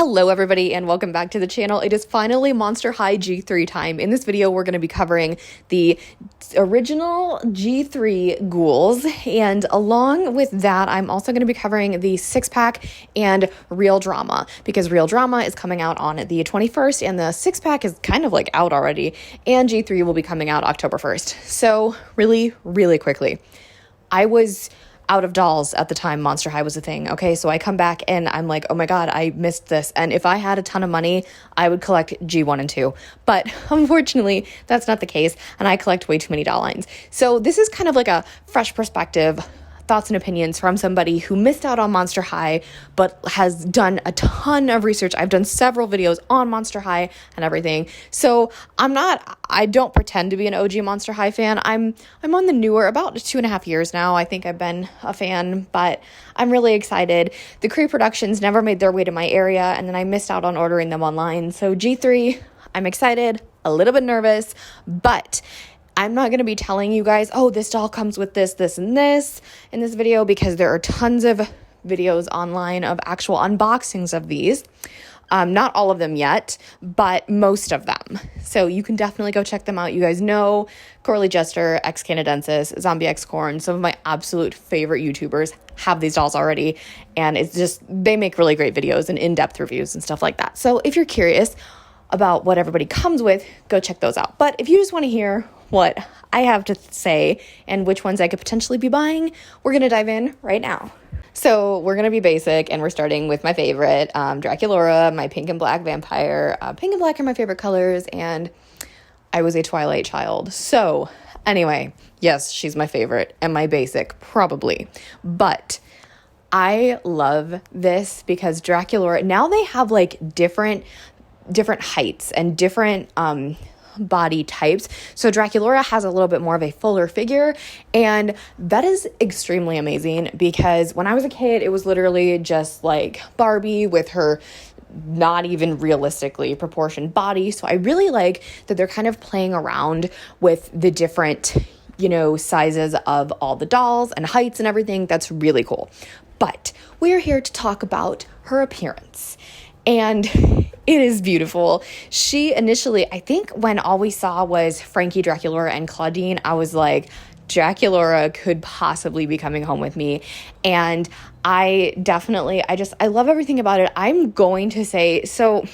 Hello everybody and welcome back to the channel. It is finally Monster High G3 time. In this video we're going to be covering the original G3 ghouls, and along with that I'm also going to be covering the 6-pack and Real Drama, because Real Drama is coming out on the 21st and the 6-pack is kind of like out already, and G3 will be coming out October 1st. So really quickly, I was out of dolls at the time Monster High was a thing. Okay, so I come back and I'm like, oh my god, I missed this. And if I had a ton of money, I would collect G1 and 2. But unfortunately, that's not the case, and I collect way too many doll lines. So this is kind of like a fresh perspective, thoughts and opinions from somebody who missed out on Monster High but has done a ton of research. I've done several videos on Monster High and everything. So I don't pretend to be an OG Monster High fan. I'm on the newer, about 2.5 years now. I think I've been a fan, but I'm really excited. The Cree productions never made their way to my area, and then I missed out on ordering them online. So G3, I'm excited, a little bit nervous, but I'm not going to be telling you guys, oh, this doll comes with this, and this in this video, because there are tons of videos online of actual unboxings of these. Not all of them yet, but most of them. So you can definitely go check them out. You guys know Coralie Jester, X Canadensis, Zombie X Corn, some of my absolute favorite YouTubers have these dolls already. And it's just, they make really great videos and in-depth reviews and stuff like that. So if you're curious about what everybody comes with, go check those out. But if you just want to hear what I have to say and which ones I could potentially be buying, we're going to dive in right now. So we're going to be basic, and we're starting with my favorite, Draculaura, my pink and black vampire. Pink and black are my favorite colors, and I was a Twilight child. So anyway, yes, she's my favorite and my basic, probably. But I love this because Draculaura, now they have like different heights and different body types. So Draculaura has a little bit more of a fuller figure, and that is extremely amazing, because when I was a kid, it was literally just like Barbie with her not even realistically proportioned body. So I really like that they're kind of playing around with the different, sizes of all the dolls and heights and everything. That's really cool. But we're here to talk about her appearance. And it is beautiful. She initially, I think when all we saw was Frankie, Draculaura, and Claudine, I was like, Draculaura could possibly be coming home with me. And I love everything about it. I'm going to say, so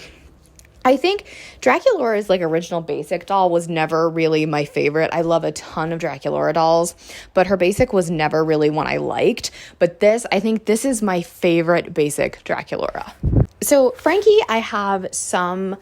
I think Draculaura's like original basic doll was never really my favorite. I love a ton of Draculaura dolls, but her basic was never really one I liked. But I think this is my favorite basic Draculaura. So Frankie, I have some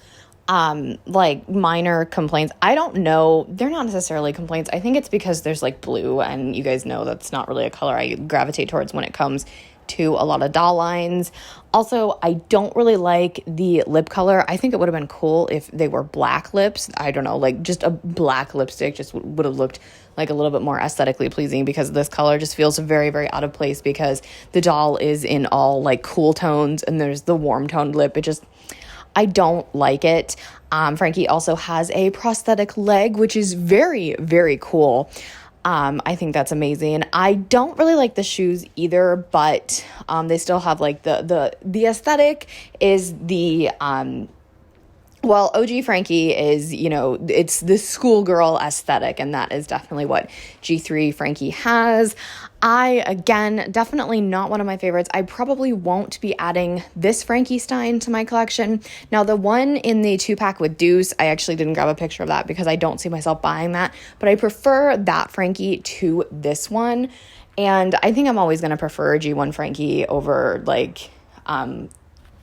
like minor complaints. I don't know. They're not necessarily complaints. I think it's because there's like blue, and you guys know that's not really a color I gravitate towards when it comes to a lot of doll lines. Also, I don't really like the lip color. I think it would have been cool if they were black lips. I don't know, like just a black lipstick just would have looked like a little bit more aesthetically pleasing, because this color just feels very out of place, because the doll is in all like cool tones and there's the warm toned lip. I don't like it. Frankie also has a prosthetic leg, which is very cool. I think that's amazing. I don't really like the shoes either, but they still have like the aesthetic is the OG Frankie is, it's the schoolgirl aesthetic, and that is definitely what G3 Frankie has. Again, definitely not one of my favorites. I probably won't be adding this Frankenstein to my collection. Now, the one in the 2-pack with Deuce, I actually didn't grab a picture of that because I don't see myself buying that, but I prefer that Frankie to this one, and I think I'm always going to prefer G1 Frankie over like 2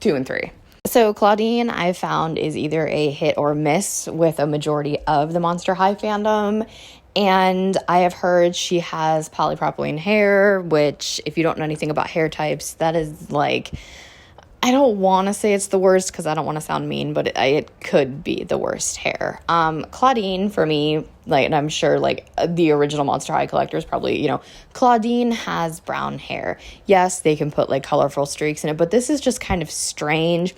and 3. So Claudine, I found, is either a hit or miss with a majority of the Monster High fandom. And I have heard she has polypropylene hair, which, if you don't know anything about hair types, that is like, I don't want to say it's the worst because I don't want to sound mean, but it could be the worst hair. Claudine, for me, like, and I'm sure like the original Monster High collectors probably, Claudine has brown hair. Yes, they can put like colorful streaks in it, but this is just kind of strange.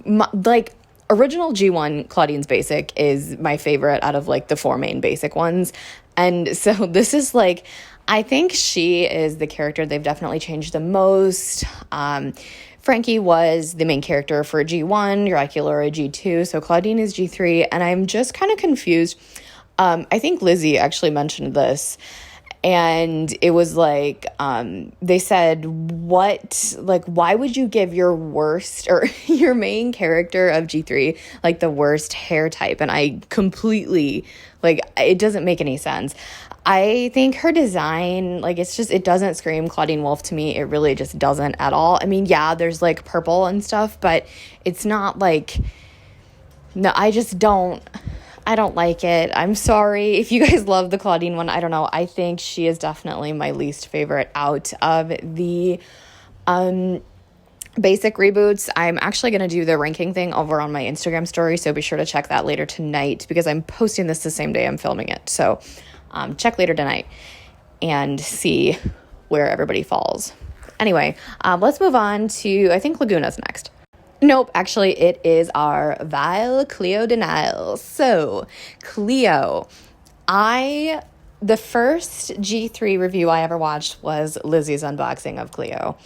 Like, original G1 Claudine's basic is my favorite out of like the 4 main basic ones. And so this is like, I think she is the character they've definitely changed the most. Frankie was the main character for G1, Draculaura G2, so Claudine is G3, and I'm just kind of confused. I think Lizzie actually mentioned this, and it was like, they said, why would you give your worst, or your main character of G3, like, the worst hair type? And I completely, it doesn't make any sense. I think her design, it doesn't scream Clawdeen Wolf to me. It really just doesn't at all. I mean, yeah, there's, purple and stuff, but it's not, no, I don't like it. I'm sorry if you guys love the Claudine one. I don't know. I think she is definitely my least favorite out of the basic reboots. I'm actually going to do the ranking thing over on my Instagram story, so be sure to check that later tonight because I'm posting this the same day I'm filming it. So check later tonight and see where everybody falls. Anyway, let's move on to, I think Laguna's next. Nope, actually it is our Vile Cleo denial. So, Cleo, the first G3 review I ever watched was Lizzie's unboxing of Cleo.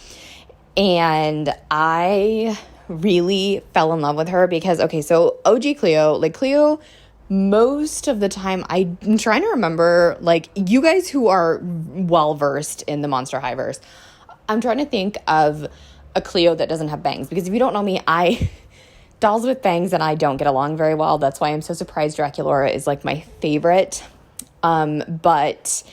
And I really fell in love with her because, okay, so OG Cleo, Cleo, most of the time, I'm trying to remember, you guys who are well-versed in the Monster High-verse, I'm trying to think of a Cleo that doesn't have bangs, because if you don't know me, dolls with bangs and I don't get along very well. That's why I'm so surprised Draculaura is, my favorite. But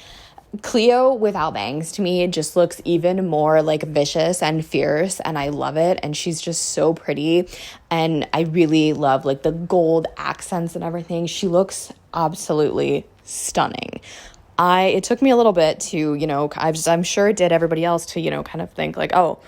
Cleo without bangs, to me, just looks even more, vicious and fierce, and I love it, and she's just so pretty, and I really love, the gold accents and everything. She looks absolutely stunning. It took me a little bit to, I'm sure it did everybody else to, kind of think, oh,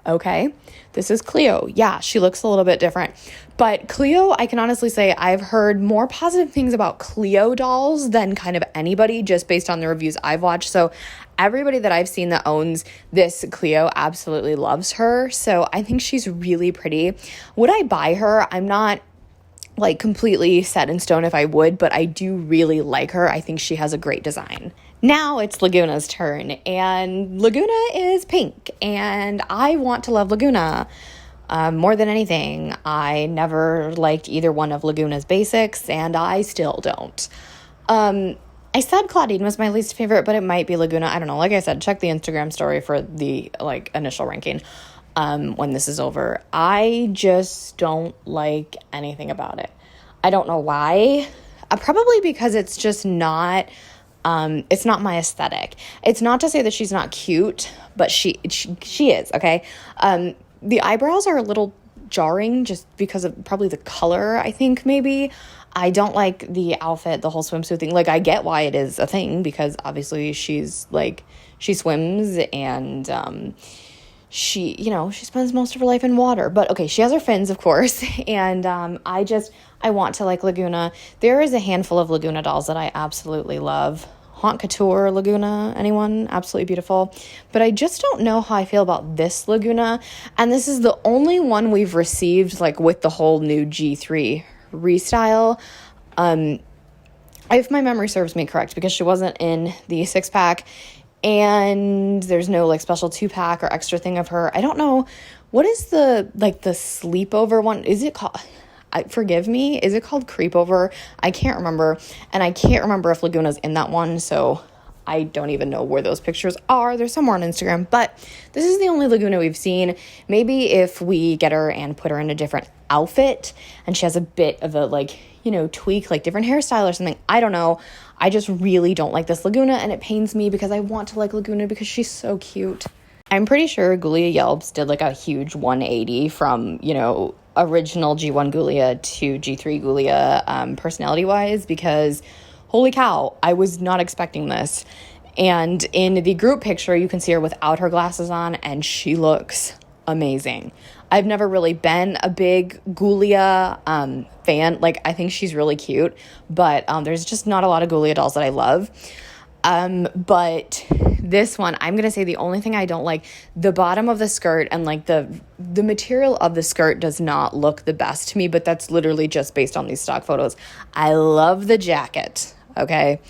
okay, this is Cleo. Yeah, she looks a little bit different. But Cleo, I can honestly say I've heard more positive things about Cleo dolls than kind of anybody, just based on the reviews I've watched. So everybody that I've seen that owns this Cleo absolutely loves her. So I think she's really pretty. Would I buy her? I'm not completely set in stone if I would, but I do really like her. I think she has a great design. Now it's Laguna's turn, and Laguna is pink, and I want to love Laguna more than anything. I never liked either one of Laguna's basics, and I still don't. I said Claudine was my least favorite, but it might be Laguna. I don't know. Like I said, check the Instagram story for the initial ranking when this is over. I just don't like anything about it. I don't know why. Probably because it's just not... it's not my aesthetic. It's not to say that she's not cute, but she is, okay? The eyebrows are a little jarring just because of probably the color, I think, maybe. I don't like the outfit, the whole swimsuit thing. I get why it is a thing, because obviously she's, she swims and, she spends most of her life in water. But, okay, she has her fins, of course, and I want to like Laguna. There is a handful of Laguna dolls that I absolutely love. Haute Couture Laguna, anyone? Absolutely beautiful. But I just don't know how I feel about this Laguna. And this is the only one we've received, with the whole new G3 restyle. If my memory serves me correct, because she wasn't in the 6-pack, and there's no, special 2-pack or extra thing of her. I don't know. What is the sleepover one? Is it called... forgive me, is it called Creepover? I can't remember, and I can't remember if Laguna's in that one, so I don't even know where those pictures are. They're somewhere on Instagram, but this is the only Laguna we've seen. Maybe if we get her and put her in a different outfit, and she has a bit of a, tweak, different hairstyle or something. I don't know. I just really don't like this Laguna, and it pains me because I want to like Laguna because she's so cute. I'm pretty sure Ghoulia Yelps did, a huge 180 from, original G1 Ghoulia to G3 Ghoulia personality-wise, because holy cow, I was not expecting this. And in the group picture, you can see her without her glasses on, and she looks amazing. I've never really been a big Ghoulia fan. I think she's really cute, but there's just not a lot of Ghoulia dolls that I love. But this one, I'm going to say the only thing I don't like, the bottom of the skirt and the material of the skirt does not look the best to me, but that's literally just based on these stock photos. I love the jacket. Okay.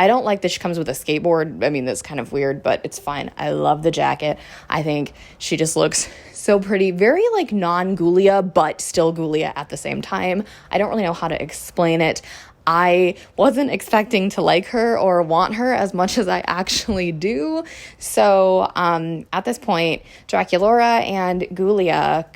I don't like that she comes with a skateboard. I mean, that's kind of weird, but it's fine. I love the jacket. I think she just looks so pretty. Very like non-Ghoulia, but still Ghoulia at the same time. I don't really know how to explain it. I wasn't expecting to like her or want her as much as I actually do. So at this point, Draculaura and Ghoulia,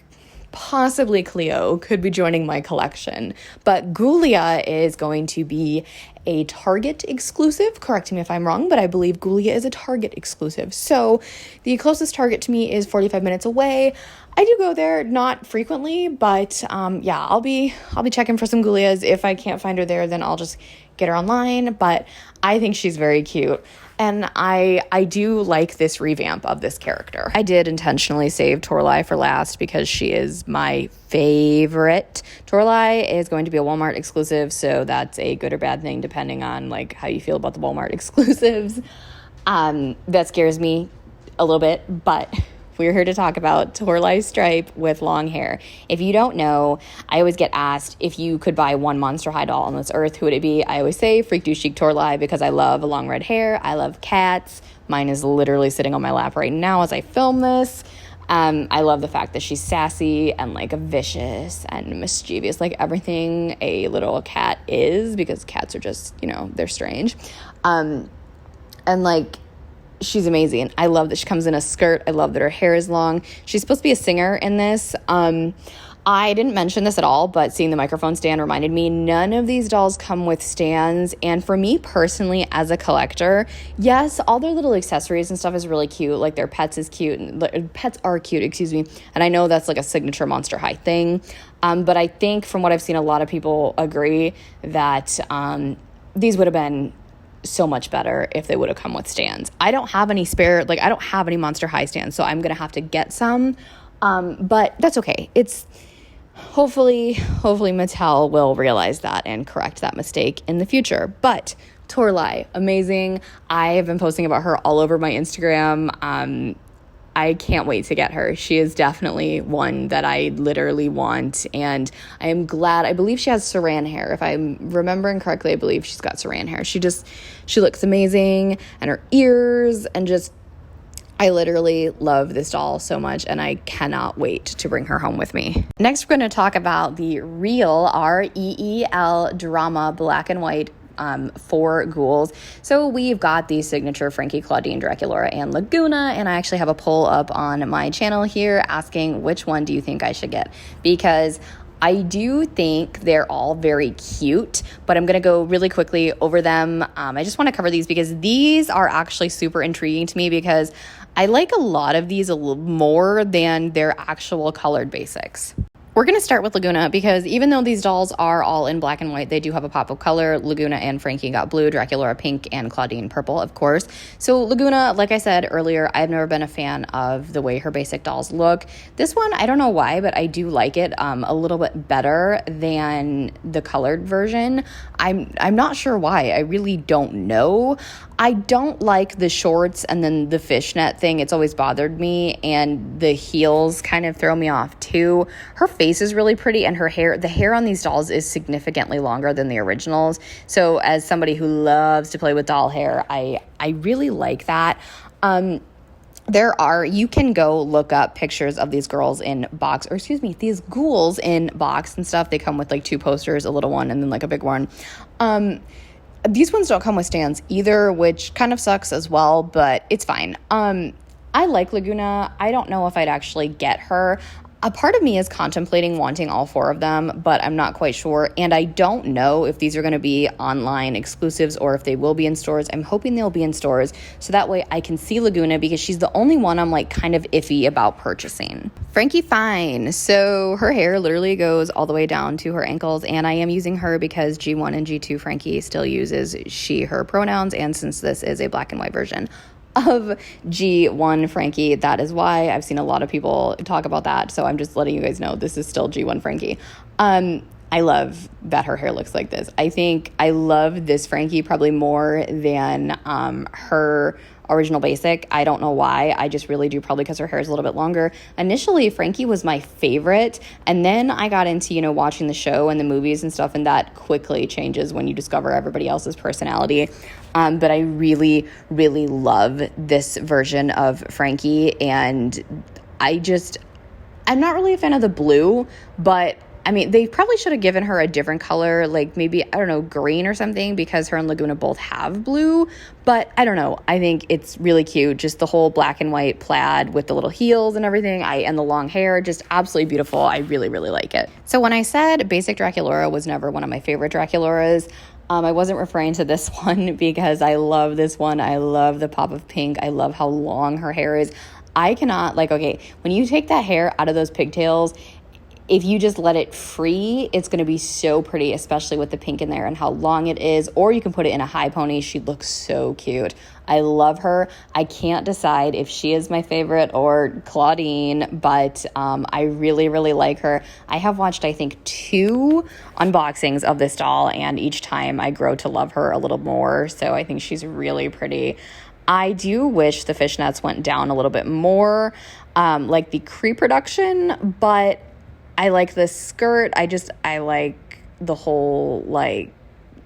possibly Cleo, could be joining my collection. But Ghoulia is going to be a Target exclusive. Correct me if I'm wrong, but I believe Ghoulia is a Target exclusive. So the closest Target to me is 45 minutes away. I do go there, not frequently, but yeah, I'll be checking for some Ghoulias. If I can't find her there, then I'll just get her online. But I think she's very cute. And I do like this revamp of this character. I did intentionally save Torlai for last because she is my favorite. Torlai is going to be a Walmart exclusive, so that's a good or bad thing depending on like how you feel about the Walmart exclusives. That scares me a little bit, but we're here to talk about Torlai Stripe with long hair. If you don't know, I always get asked if you could buy one Monster High doll on this earth, who would it be? I always say Freak Do Chic Torlai because I love long red hair. I love cats. Mine is literally sitting on my lap right now as I film this. I love the fact that she's sassy and like vicious and mischievous, like everything a little cat is, because cats are just, you know, they're strange. And like, she's amazing. I love that she comes in a skirt. I love that her hair is long. She's supposed to be a singer in this. I didn't mention this at all, but seeing the microphone stand reminded me, none of these dolls come with stands. And for me personally, as a collector, yes, all their little accessories and stuff is really cute. Like their pets is cute, and pets are cute, excuse me. And I know that's like a signature Monster High thing. But I think from what I've seen, a lot of people agree that these would have been so much better if they would have come with stands. I don't have any spare, like I don't have any Monster High stands, so I'm gonna have to get some, but that's okay. It's hopefully Mattel will realize that and correct that mistake in the future. But Torlai, amazing. I have been posting about her all over my Instagram. I can't wait to get her. She is definitely one that I literally want, and I am glad. I believe she has saran hair. If I'm remembering correctly, I believe she's got saran hair. She looks amazing, and her ears, and just, I literally love this doll so much, and I cannot wait to bring her home with me. Next, we're going to talk about the Real, R-E-E-L drama black and white 4 ghouls. So we've got the signature Frankie, Claudine, Draculaura, and Laguna, and I actually have a poll up on my channel here asking which one do you think I should get, because I do think they're all very cute, but I'm going to go really quickly over them. I just want to cover these because these are actually super intriguing to me, because I like a lot of these a little more than their actual colored basics. We're going to start with Laguna because even though these dolls are all in black and white, they do have a pop of color. Laguna and Frankie got blue, Draculaura pink, and Claudine purple, of course. So Laguna, like I said earlier, I've never been a fan of the way her basic dolls look. This one, I don't know why, but I do like it a little bit better than the colored version. I'm not sure why. I really don't know. I don't like the shorts and then the fishnet thing. It's always bothered me, and the heels kind of throw me off too. Her face is really pretty, and the hair on these dolls is significantly longer than the originals. So as somebody who loves to play with doll hair, I really like that. You can go look up pictures of these girls in box, or excuse me, these ghouls in box and stuff. They come with like 2 posters, a little one and then like a big one. These ones don't come with stands either, which kind of sucks as well, but it's fine. I like Laguna. I don't know if I'd actually get her. A part of me is contemplating wanting all 4 of them, but I'm not quite sure. And I don't know if these are going to be online exclusives or if they will be in stores. I'm hoping they'll be in stores so that way I can see Laguna, because she's the only one I'm like kind of iffy about purchasing. Frankie Fine. So her hair literally goes all the way down to her ankles, and I am using her because G1 and G2 Frankie still uses she, her pronouns, and since this is a black and white version of G1 Frankie, that is why I've seen a lot of people talk about that. So I'm just letting you guys know this is still G1 Frankie. I love that her hair looks like this. I think I love this Frankie probably more than her original basic. I don't know why. I just really do, probably because her hair is a little bit longer. Initially, Frankie was my favorite, and then I got into, you know, watching the show and the movies and stuff, and that quickly changes when you discover everybody else's personality. But I really, really love this version of Frankie, and I'm not really a fan of the blue, but I mean, they probably should have given her a different color, like maybe, I don't know, green or something, because her and Laguna both have blue. But I don't know. I think it's really cute. Just the whole black and white plaid with the little heels and everything, and the long hair, just absolutely beautiful. I really, really like it. So when I said basic Draculaura was never one of my favorite Draculauras, I wasn't referring to this one because I love this one. I love the pop of pink. I love how long her hair is. I cannot, like, okay, when you take that hair out of those pigtails, if you just let it free, it's going to be so pretty, especially with the pink in there and how long it is. Or you can put it in a high pony. She looks so cute. I love her. I can't decide if she is my favorite or Claudine, but I really, really like her. I have watched, I think, 2 unboxings of this doll, and each time I grow to love her a little more. So I think she's really pretty. I do wish the fishnets went down a little bit more, like the pre-production, but I like the skirt. I like the whole, like,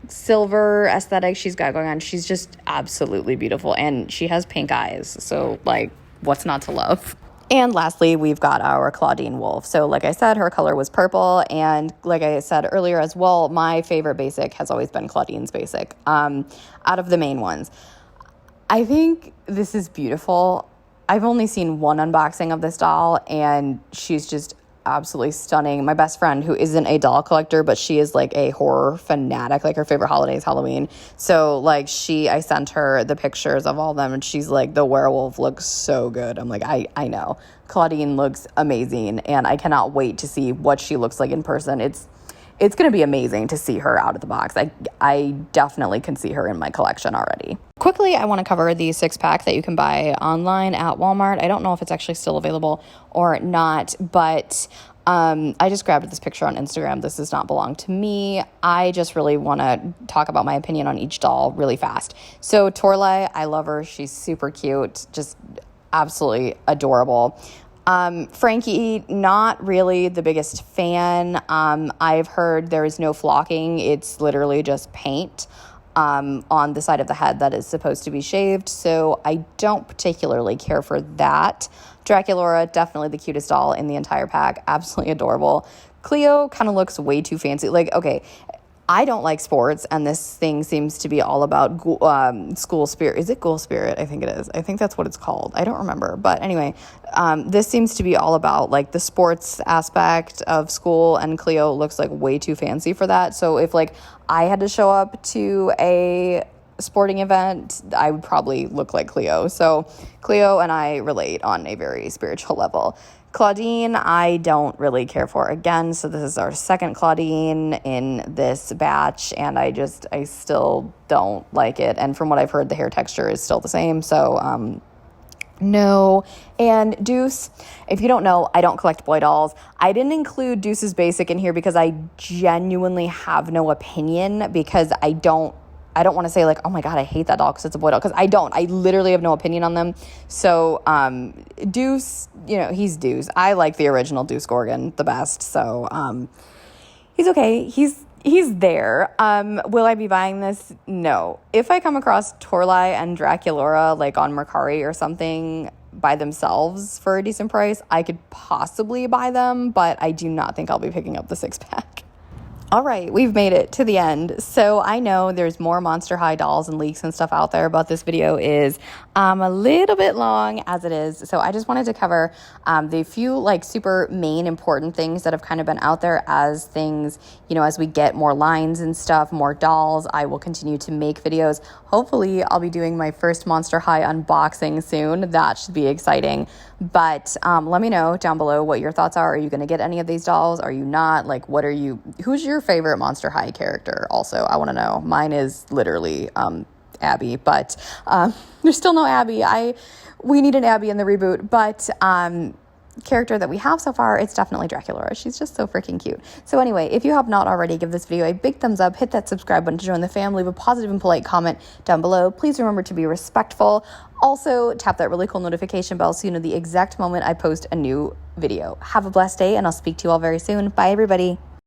silver aesthetic she's got going on. She's just absolutely beautiful, and she has pink eyes. So, like, what's not to love? And lastly, we've got our Clawdeen Wolf. So like I said, her color was purple. And like I said earlier as well, my favorite basic has always been Claudine's basic, out of the main ones. I think this is beautiful. I've only seen one unboxing of this doll, and she's just absolutely stunning. My best friend, who isn't a doll collector, but she is like a horror fanatic, like her favorite holiday is Halloween. So like I sent her the pictures of all of them, and she's like, the werewolf looks so good. I'm like, I know. Claudine looks amazing, and I cannot wait to see what she looks like in person. It's going to be amazing to see her out of the box. I definitely can see her in my collection already. Quickly, I want to cover the 6-pack that you can buy online at Walmart. I don't know if it's actually still available or not, but I just grabbed this picture on Instagram. This does not belong to me. I just really want to talk about my opinion on each doll really fast. So Torlai, I love her. She's super cute, just absolutely adorable. Frankie, not really the biggest fan. I've heard there is no flocking. It's literally just paint on the side of the head that is supposed to be shaved. So I don't particularly care for that. Draculaura, definitely the cutest doll in the entire pack. Absolutely adorable. Cleo kind of looks way too fancy. Like, okay, I don't like sports, and this thing seems to be all about school spirit. Is it Ghoul Spirit? I think it is. I think that's what it's called. I don't remember. But anyway, this seems to be all about like the sports aspect of school, and Cleo looks like way too fancy for that. So if like I had to show up to a sporting event, I would probably look like Cleo. So Cleo and I relate on a very spiritual level. Claudine, I don't really care for again. So this is our second Claudine in this batch, and I still don't like it. And from what I've heard, the hair texture is still the same. So, no. And Deuce, if you don't know, I don't collect boy dolls. I didn't include Deuce's basic in here because I genuinely have no opinion, because I don't want to say like, oh my God, I hate that doll because it's a boy doll, because I don't. I literally have no opinion on them. So Deuce, you know, he's Deuce. I like the original Deuce Gorgon the best. So he's okay. He's there. Will I be buying this? No. If I come across Torlai and Draculaura like on Mercari or something by themselves for a decent price, I could possibly buy them, but I do not think I'll be picking up the 6-pack. All right, we've made it to the end. So I know there's more Monster High dolls and leaks and stuff out there, but this video is a little bit long as it is. So I just wanted to cover the few like super main important things that have kind of been out there as things, you know, as we get more lines and stuff, more dolls. I will continue to make videos. Hopefully I'll be doing my first Monster High unboxing soon. That should be exciting. But let me know down below what your thoughts are. Are you going to get any of these dolls? Are you not? Like, who's your favorite Monster High character? Also, I want to know. Mine is literally Abby, but there's still no Abby. We need an Abby in the reboot. But character that we have so far, it's definitely Draculaura. She's just so freaking cute. So anyway, if you have not already, give this video a big thumbs up, hit that subscribe button to join the family, leave a positive and polite comment down below. Please remember to be respectful. Also, tap that really cool notification bell so you know the exact moment I post a new video. Have a blessed day, and I'll speak to you all very soon. Bye, everybody.